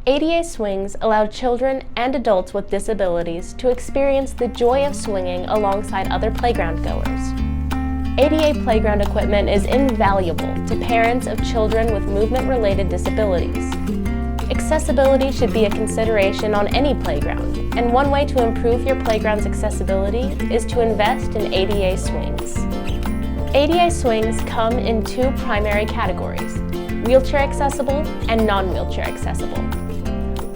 ADA swings allow children and adults with disabilities to experience the joy of swinging alongside other playground goers. ADA playground equipment is invaluable to parents of children with movement-related disabilities. Accessibility should be a consideration on any playground, and one way to improve your playground's accessibility is to invest in ADA swings. ADA swings come in two primary categories: wheelchair accessible and non-wheelchair accessible.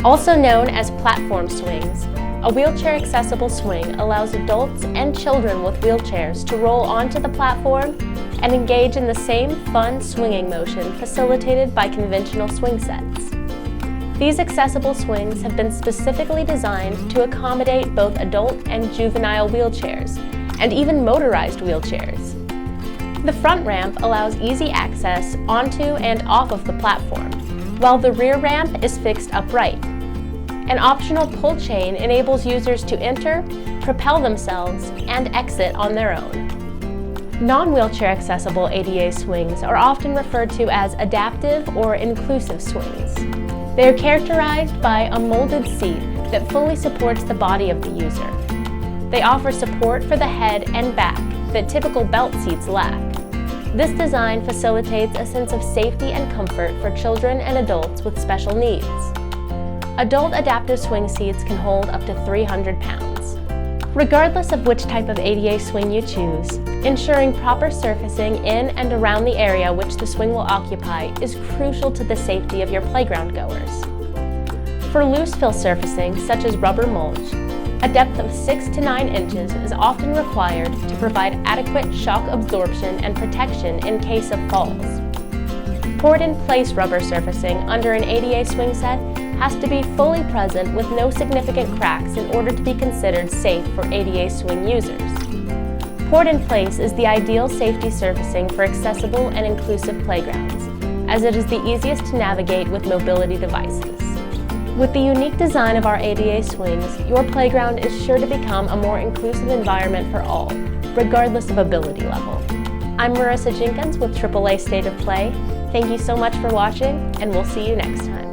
Also known as platform swings, a wheelchair accessible swing allows adults and children with wheelchairs to roll onto the platform and engage in the same fun swinging motion facilitated by conventional swing sets. These accessible swings have been specifically designed to accommodate both adult and juvenile wheelchairs, and even motorized wheelchairs. The front ramp allows easy access onto and off of the platform, while the rear ramp is fixed upright. An optional pull chain enables users to enter, propel themselves, and exit on their own. Non-wheelchair accessible ADA swings are often referred to as adaptive or inclusive swings. They are characterized by a molded seat that fully supports the body of the user. They offer support for the head and back that typical belt seats lack. This design facilitates a sense of safety and comfort for children and adults with special needs. Adult adaptive swing seats can hold up to 300 pounds. Regardless of which type of ADA swing you choose, ensuring proper surfacing in and around the area which the swing will occupy is crucial to the safety of your playground goers. For loose fill surfacing, such as rubber mulch, a depth of 6 to 9 inches is often required to provide adequate shock absorption and protection in case of falls. Poured-in-place rubber surfacing under an ADA swing set has to be fully present with no significant cracks in order to be considered safe for ADA swing users. Poured-in-place is the ideal safety surfacing for accessible and inclusive playgrounds, as it is the easiest to navigate with mobility devices. With the unique design of our ADA swings, your playground is sure to become a more inclusive environment for all, regardless of ability level. I'm Marisa Jenkins with AAA State of Play. Thank you so much for watching, and we'll see you next time.